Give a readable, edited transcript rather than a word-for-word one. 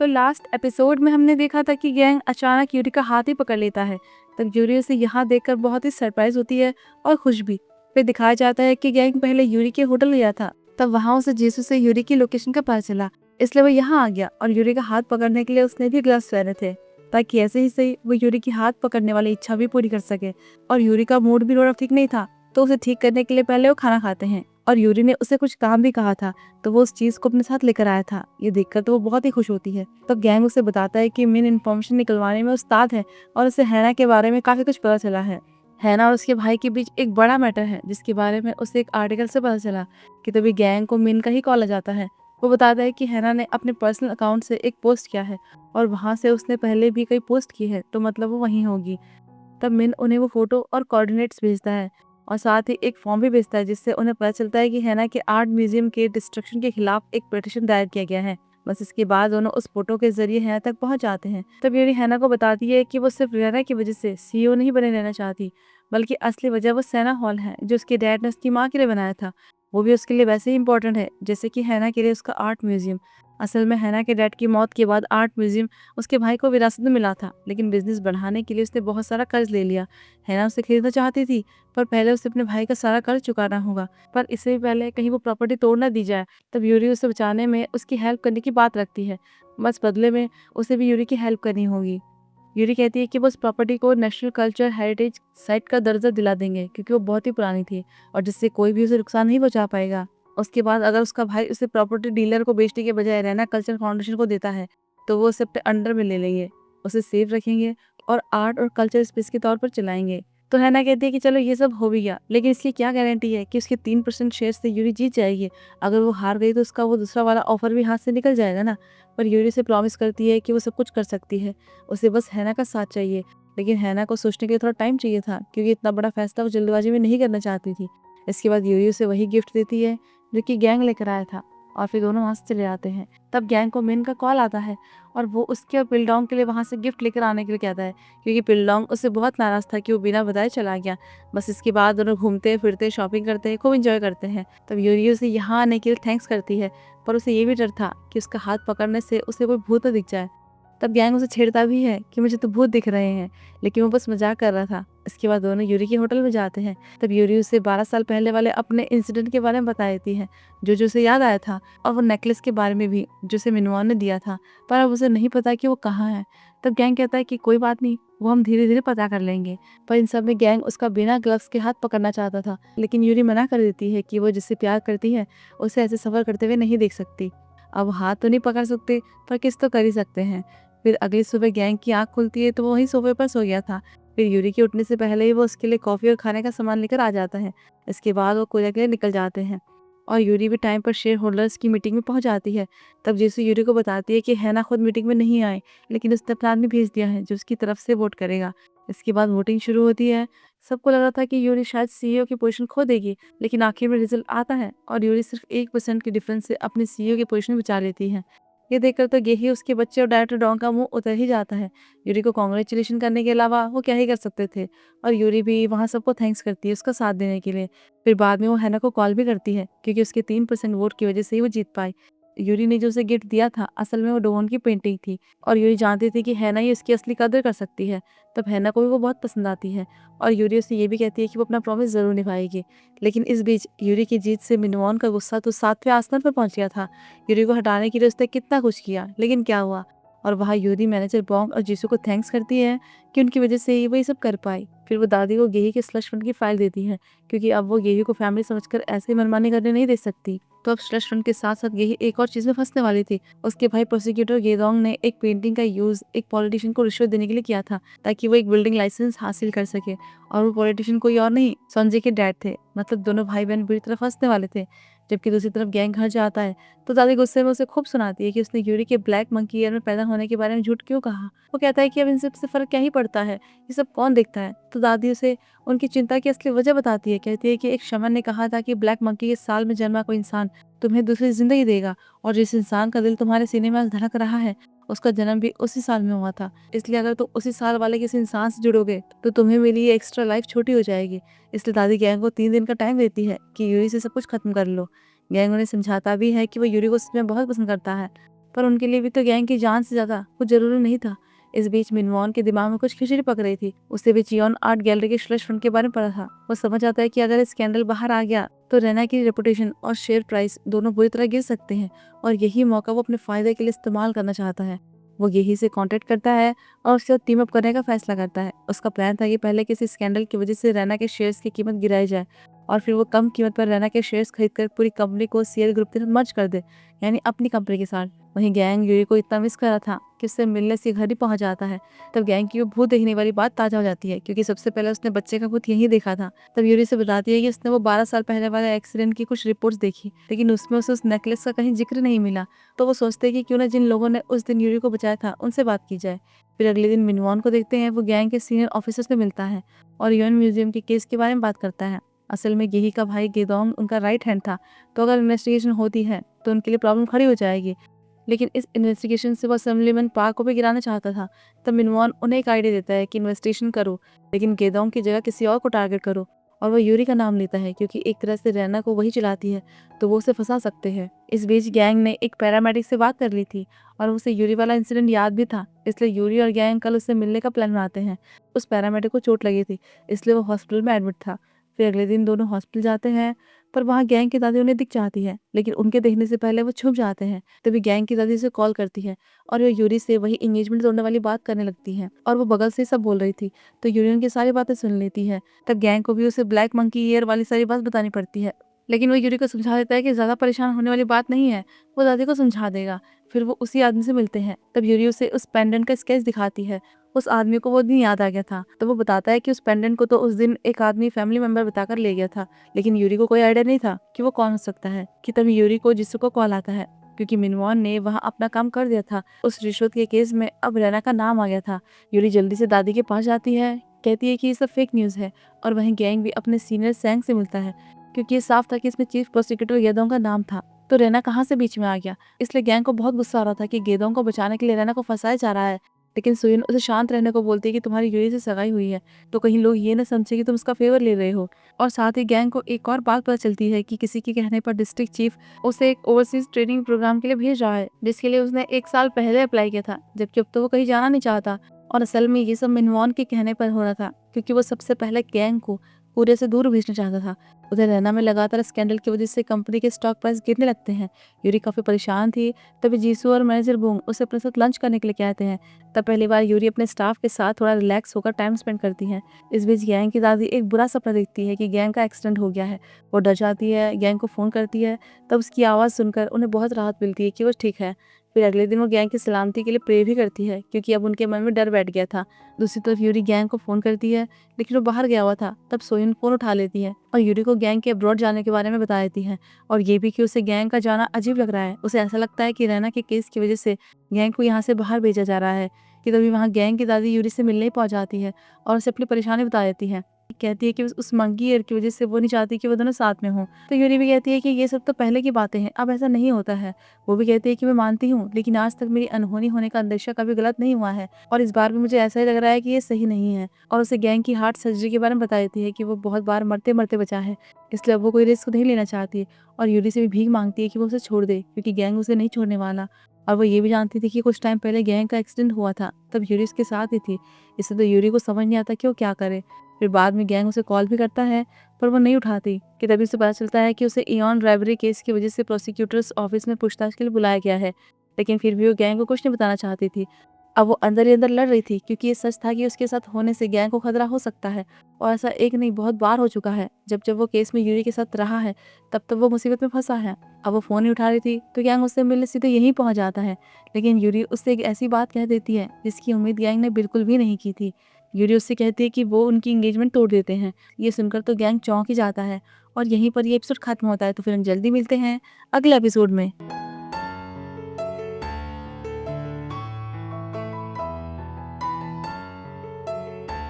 तो last episode में हमने देखा था कि गैंग अचानक यूरी का हाथ ही पकड़ लेता है। तब यूरी उसे यहाँ देखकर बहुत ही सरप्राइज होती है और खुश भी। फिर दिखाया जाता है कि गैंग पहले यूरी के होटल गया था, तब वहाँ उसे जीसू से यूरी की लोकेशन का पता चला, इसलिए वो यहाँ आ गया और यूरी का हाथ पकड़ने के लिए उसने भी ग्लव्स पहने थे, ताकि ऐसे ही सही वो यूरी की हाथ पकड़ने वाली इच्छा भी पूरी कर सके। और यूरी का मूड भी थोड़ा ठीक नहीं था, तो उसे ठीक करने के लिए पहले वो खाना खाते हैं और यूरी ने उसे कुछ काम भी कहा था, तो वो उस चीज को अपने साथ लेकर आया था। ये देखकर तो वो बहुत ही खुश होती है। तो गैंग उसे बताता है कि मेन इन्फॉर्मेशन निकलवाने में उस्ताद है और उसे हैना के बारे में काफी कुछ पता चला है। हैना और उसके भाई के बीच एक बड़ा मैटर है, जिसके बारे में उसे एक आर्टिकल से पता चला। कि तभी गैंग को मिन का ही कॉल आ जाता है। वो बताता है कि हैना ने अपने पर्सनल अकाउंट से एक पोस्ट किया है और वहां से उसने पहले भी कई पोस्ट की है, तो मतलब वो वहीं होगी। तब मिन उन्हें वो फोटो और कोऑर्डिनेट्स भेजता है और साथ ही एक फॉर्म भी भेजता है, जिससे उन्हें पता चलता है कि हैना के आर्ट म्यूजियम के डिस्ट्रक्शन के खिलाफ एक पिटीशन दायर किया गया है। बस इसके बाद दोनों उस फोटो के जरिए हैना तक पहुंच जाते हैं। तब यूरी हैना को बताती है कि वो सिर्फ हैना की वजह से सीईओ नहीं बने रहना चाहती, बल्कि असली वजह वो सेना हॉल है, जो उसके डैड ने उसकी माँ के लिए बनाया था। वो भी उसके लिए वैसे ही इंपॉर्टेंट है जैसे कि हैना के लिए उसका आर्ट म्यूजियम। असल में हैना के डैड की मौत के बाद आर्ट म्यूजियम उसके भाई को विरासत में मिला था, लेकिन बिजनेस बढ़ाने के लिए उसने बहुत सारा कर्ज ले लिया। हैना उसे खरीदना चाहती थी, पर पहले उसे अपने भाई का सारा कर्ज चुकाना होगा, पर इससे भी पहले कहीं वो प्रॉपर्टी तोड़ ना दी जाए। तब यूरी उसे बचाने में उसकी हेल्प करने की बात रखती है, बस बदले में उसे भी यूरी की हेल्प करनी होगी। यूरी कहती है कि वो उस प्रॉपर्टी को नेशनल कल्चर हेरिटेज साइट का दर्जा दिला देंगे, क्योंकि वो बहुत ही पुरानी थी और जिससे कोई भी उसे नुकसान नहीं पहुंचा पाएगा। उसके बाद अगर उसका भाई उसे प्रॉपर्टी डीलर को बेचने के बजाय रैना कल्चर फाउंडेशन को देता है, तो वो उसे अपने अंडर में ले लेंगे, उसे सेफ रखेंगे और आर्ट और कल्चर स्पेस के तौर पर चलाएंगे। तो हैना कहती है कि चलो ये सब हो भी गया, लेकिन इसकी क्या गारंटी है कि उसके 3% शेयर से यूरी जीत जाएगी। अगर वो हार गई तो उसका वो दूसरा वाला ऑफर भी हाथ से निकल जाएगा ना। पर यूरी से प्रॉमिस करती है कि वो सब कुछ कर सकती है, उसे बस हैना का साथ चाहिए। लेकिन हैना को सोचने के लिए थोड़ा टाइम चाहिए था, क्योंकि इतना बड़ा फैसला वो जल्दबाजी में नहीं करना चाहती थी। इसके बाद यूरी उसे वही गिफ्ट देती है जो कि गैंग लेकर आया था, और फिर दोनों वहां से चले जाते हैं। तब गैंग को मिन का कॉल आता है और वो उसके और पिलडोंग के लिए वहां से गिफ्ट लेकर आने के लिए कहता है, क्योंकि पिलडोंग उससे बहुत नाराज था कि वो बिना बताए चला गया। बस इसके बाद दोनों घूमते फिरते शॉपिंग करते खूब इंजॉय करते हैं। तब यूरी उसे यहाँ आने के लिए थैंक्स करती है, पर उसे ये भी डर था कि उसका हाथ पकड़ने से उसे कोई भूत न दिख जाए। तब गैंग उसे छेड़ता भी है कि मुझे तो भूत दिख रहे हैं, लेकिन वो बस मजाक कर रहा था। इसके बाद दोनों यूरी के होटल में जाते हैं। तब यूरी उसे 12 साल पहले वाले अपने इंसिडेंट के बारे में बता देती है, जो उसे याद आया था, और वो नेकलेस के बारे में भी जो उसे मिनवान ने दिया था, पर अब उसे नहीं पता कि वो कहाँ है। तब गैंग कहता है कि कोई बात नहीं, वो हम धीरे धीरे पता कर लेंगे। पर इन सब में गैंग उसका बिना ग्लव्स के हाथ पकड़ना चाहता था, लेकिन यूरी मना कर देती है कि वो जिससे प्यार करती है उसे ऐसे सफर करते हुए नहीं देख सकती। अब हाथ तो नहीं पकड़ सकते, पर किस तो कर ही सकते हैं। फिर अगली सुबह गैंग की आंख खुलती है तो वो वहीं सोफे पर सो गया था। फिर यूरी के उठने से पहले ही वो उसके लिए कॉफी और खाने का सामान लेकर आ जाता है। इसके बाद वो कोरिया के लिए निकल जाते हैं और यूरी भी टाइम पर शेयर होल्डर्स की मीटिंग में पहुंच जाती है। तब जैसे यूरी को बताती है कि हैना खुद मीटिंग में नहीं आए, लेकिन उसने अपना आदमी भेज दिया है जो उसकी तरफ से वोट करेगा। इसके बाद वोटिंग शुरू होती है। सबको लग रहा था कि यूरी शायद सीईओ की पोजीशन खो देगी, लेकिन आखिर में रिजल्ट आता है और यूरी सिर्फ 1% के डिफरेंस से अपनी सीईओ की पोजीशन बचा लेती है। ये देखकर तो गेही उसके बच्चे और डायरेक्टर डॉन का मुंह उतर ही जाता है। यूरी को कॉन्ग्रेचुलेशन करने के अलावा वो क्या ही कर सकते थे, और यूरी भी वहाँ सबको थैंक्स करती है उसका साथ देने के लिए। फिर बाद में वो हैना को कॉल भी करती है, क्योंकि उसके 3% वोट की वजह से ही वो जीत पाई। यूरी ने जो उसे गिफ्ट दिया था असल में वो डोन की पेंटिंग थी, और यूरी जानती थी कि हैना ही उसकी असली कदर कर सकती है। तब हैना को भी वो बहुत पसंद आती है, और यूरी उसे ये भी कहती है कि वो अपना प्रॉमिस जरूर निभाएगी। लेकिन इस बीच यूरी की जीत से मिनवान का गुस्सा तो 7वें आसमान पर पहुंच गया था। यूरी को हटाने के लिए उसने कितना कुछ किया, लेकिन क्या हुआ। और वहाँ यूरी मैनेजर बॉन्ग और जीसू को थैंक्स करती है कि उनकी वजह से ही वो ये सब कर पाई। फिर वो दादी को गेही के स्लश फंड की फाइल देती है, क्योंकि अब वो गेही को फैमिली समझकर ऐसे मनमानी करने नहीं दे सकती। तो अब स्लश फंड के साथ साथ गेही एक और चीज में फंसने वाली थी। उसके भाई प्रोसिक्यूटर गेदोंग ने एक पेंटिंग का यूज एक पॉलिटिशियन को रिश्वत देने के लिए किया था, ताकि वो एक बिल्डिंग लाइसेंस हासिल कर सके। और वो पॉलिटिशियन कोई और नहीं, संजय के डैड थे। मतलब दोनों भाई बहन बुरी तरह फंसने वाले थे। जबकि दूसरी तरफ गैंग घर जाता है तो दादी गुस्से में उसे खूब सुनाती है कि उसने यूरी के ब्लैक मंकी ईयर में पैदा होने के बारे में झूठ क्यों कहा। वो कहता है कि अब इन सब से फर्क क्या ही पड़ता है, ये सब कौन देखता है। तो दादी उसे उनकी चिंता की असली वजह बताती है। कहती है कि एक शमन ने कहा था कि ब्लैक मंकी के साल में जन्मा कोई इंसान तुम्हें दूसरी जिंदगी देगा, और जिस इंसान का दिल तुम्हारे सीने में आज धड़क रहा है उसका जन्म भी उसी साल में हुआ था। इसलिए अगर तुम उसी साल वाले किसी इंसान से जुड़ोगे तो तुम्हें मिली ये एक्स्ट्रा लाइफ छोटी हो जाएगी। इसलिए दादी गैंग को 3 दिन का टाइम देती है कि यूरी से सब कुछ खत्म कर लो। गैंग उन्हें समझाता भी है कि वो यूरी को सच में बहुत पसंद करता है, पर उनके लिए भी तो गैंग की जान से ज्यादा कुछ जरूरी नहीं था। इस बीच मिनवॉन के दिमाग में कुछ खिचड़ी पक रही थी। उसे भी चियोन आर्ट गैलरी के स्लश फंड के बारे में पढ़ा था। वो समझ आता है कि अगर स्कैंडल बाहर आ गया तो रैना की रेपुटेशन और शेयर प्राइस दोनों बुरी तरह गिर सकते हैं, और यही मौका वो अपने फायदे के लिए इस्तेमाल करना चाहता है। वो यही से कांटेक्ट करता है और उससे टीम अप करने का फैसला करता है। उसका प्लान था कि पहले किसी स्कैंडल की वजह से रैना के शेयर्स की कीमत गिराई जाए और फिर वो कम कीमत पर रैना के शेयर्स खरीदकर पूरी कंपनी को सीएल ग्रुप के साथ मर्ज कर दे, यानी अपनी कंपनी के साथ। वहीं गैंग यूरी को इतना मिस कर रहा था कि उससे मिलने से घर ही पहुंच जाता है। तब गैंग की वो भूत देखने वाली बात ताजा हो जाती है, क्योंकि सबसे पहले उसने बच्चे का भूत यही देखा था। तब यूरी से बताती है कि उसने वो 12 साल पहले वाले एक्सीडेंट की कुछ रिपोर्ट्स देखी, लेकिन उसमें उसे उस नेकलेस का कहीं जिक्र नहीं मिला। तो वो सोचते हैं कि क्यों ना जिन लोगों ने उस दिन यूरी को बचाया था उनसे बात की जाए। फिर अगले दिन मिनवॉन को देखते हैं, वो गैंग के सीनियर ऑफिसर से मिलता है और यूएन म्यूजियम के केस के बारे में बात करता है। असल में गेही का भाई गेदोंग उनका राइट हैंड था, तो अगर इन्वेस्टिगेशन होती है तो उनके लिए प्रॉब्लम खड़ी हो जाएगी। लेकिन इस इन्वेस्टिगेशन से वो असेंबलीमैन पार्क को भी गिराना चाहता था। तब मिनवॉन उन्हें एक आइडिया देता है कि इन्वेस्टिगेशन करो, लेकिन गेदोंग की जगह किसी और को टारगेट करो। और वो यूरी का नाम लेता है, क्योंकि एक तरह से रैना को वही चलाती है, तो वो उसे फंसा सकते हैं। इस बीच गैंग ने एक पैरामेडिक से बात कर ली थी और उसे यूरी वाला इंसिडेंट याद भी था, इसलिए यूरी और गैंग कल उससे मिलने का प्लान बनाते हैं। उस पैरामेडिक को चोट लगी थी, इसलिए वो हॉस्पिटल में एडमिट था। फिर अगले दिन दोनों हॉस्पिटल जाते हैं, पर वहाँ गैंग की दादी उन्हें दिख जाती है, लेकिन उनके देखने से पहले वो छुप जाते हैं। तभी गैंग की दादी उसे कॉल करती है और वो यूरी से वही एंगेजमेंट तोड़ने वाली बात करने लगती है, और वो बगल से सब बोल रही थी, तो यूरी उनकी सारी बातें सुन लेती है। तब गैंग को भी उसे ब्लैक मंकी ईयर वाली सारी बात बतानी पड़ती है, लेकिन वो यूरी को समझा देता है कि ज्यादा परेशान होने वाली बात नहीं है, वो दादी को समझा देगा। फिर वो उसी आदमी से मिलते हैं। तब यूरी उसे उस पेंडेंट का स्केच दिखाती है। उस आदमी को वो दिन याद आ गया था, तो वो बताता है कि उस पेंडेंट को तो उस दिन एक आदमी फैमिली मेंबर बताकर ले गया था, लेकिन यूरी को कोई आइडिया नहीं था कि वो कौन हो सकता है। कि तभी यूरी को जिसु को कॉल आता है, क्योंकि मिनवॉन ने वहाँ अपना काम कर दिया था। उस रिश्वत के केस में अब रैना का नाम आ गया था। यूरी जल्दी से दादी के पास जाती है, कहती है कि ये सब फेक न्यूज़ है, और वहीं गैंग भी अपने सीनियर सैंग से मिलता है, क्योंकि ये साफ था कि इसमें चीफ प्रोसिक्यूटर गेदोंग का नाम था। तो रैना कहाँ से बीच में आ गया। इसलिए गैंग को बहुत गुस्सा आ रहा था कि गेदोंग को बचाने के लिए रैना को फंसाया जा रहा है। लेकिन सुयन उसे शांत रहने को बोलती है कि तुम्हारी यूरी से सगाई हुई है, तो कहीं लोग ये न समझे कि तुम उसका फेवर ले रहे हो। और साथ ही गैंग को एक और बात पता चलती है कि किसी के कहने पर डिस्ट्रिक्ट चीफ उसे एक ओवरसीज ट्रेनिंग प्रोग्राम के लिए भेज रहा है, जिसके लिए उसने 1 साल पहले अप्लाई किया था, जबकि अब तो वो कहीं जाना नहीं चाहता। और असल में ये सब मिनवॉन के कहने पर हो रहा था, क्योंकि वो सबसे पहले गैंग को पूरे से दूर भेजना चाहता था। उधर रैना में लगातार स्कैंडल की वजह से कंपनी के स्टॉक प्राइस गिरने लगते हैं। यूरी काफी परेशान थी। तभी जीसू और मैनेजर बूंग उसे अपने साथ लंच करने के लिए कहते हैं। तब पहली बार यूरी अपने स्टाफ के साथ थोड़ा रिलैक्स होकर टाइम स्पेंड करती है। इस बीच गैंग की दादी एक बुरा सपना देखती है कि गैंग का एक्सीडेंट हो गया है। वो डर जाती है, गैंग को फोन करती है। तब उसकी आवाज़ सुनकर उन्हें बहुत राहत मिलती है कि वो ठीक है। फिर अगले दिन वो गैंग की सलामती के लिए प्रे भी करती है, क्योंकि अब उनके मन में डर बैठ गया था। दूसरी तरफ यूरी गैंग को फोन करती है, लेकिन वो बाहर गया हुआ था। तब सोयन फोन उठा लेती है और यूरी को गैंग के अब्रॉड जाने के बारे में बता देती है, और ये भी कि उसे गैंग का जाना अजीब लग रहा है। उसे ऐसा लगता है कि रैना के केस की वजह से गैंग को यहाँ से बाहर भेजा जा रहा है। कि तभी वहाँ गैंग की दादी यूरी से मिलने ही पहुंच जाती है और उसे अपनी परेशानी बता देती है। कहती है कि उस मंकी ईयर की वजह से वो नहीं चाहती कि वो दोनों साथ में हों। तो यूरी भी कहती है कि ये सब तो पहले की बातें हैं, अब ऐसा नहीं होता है। वो भी कहती है कि मैं मानती हूँ, लेकिन आज तक मेरी अनहोनी होने का अंदेशा कभी गलत नहीं हुआ है, और इस बार भी मुझे ऐसा ही लग रहा है कि ये सही नहीं है। और उसे गैंग की हार्ट सर्जरी के बारे में बता देती है कि वो बहुत बार मरते मरते बचा है, इसलिए अब वो कोई रिस्क नहीं लेना चाहती। और यूरी से भी भीख मांगती है कि वो उसे छोड़ दे, क्योंकि गैंग उसे नहीं छोड़ने वाला। और वो ये भी जानती थी कि कुछ टाइम पहले गैंग का एक्सीडेंट हुआ था, तब यूरी उसके साथ ही थी। इससे तो यूरी को समझ नहीं आता कि वो क्या करे। फिर बाद में गैंग उसे कॉल भी करता है, पर वो नहीं उठाती। कि तभी उसे पता चलता है कि उसे इयॉन ड्राइवरी केस की वजह से प्रोसिक्यूटर्स ऑफिस में पूछताछ के लिए बुलाया गया है। लेकिन फिर भी वो गैंग को कुछ नहीं बताना चाहती थी। अब वो अंदर ही अंदर लड़ रही थी, क्योंकि ये सच था कि उसके साथ होने से गैंग को खतरा हो सकता है, और ऐसा एक नहीं बहुत बार हो चुका है। जब जब वो केस में यूरी के साथ रहा है, तब तब वो मुसीबत में फंसा है। अब वो फोन नहीं उठा रही थी, तो गैंग उससे मिलने सीधे यहीं पहुंच जाता है। लेकिन यूरी उससे एक ऐसी बात कह देती है जिसकी उम्मीद गैंग ने बिल्कुल भी नहीं की थी। यूरी उससे कहती है कि वो उनकी एंगेजमेंट तोड़ देते हैं। ये सुनकर तो गैंग चौंक ही जाता है, और यहीं पर ये एपिसोड खत्म होता है। तो फिर हम जल्दी मिलते हैं अगले एपिसोड में।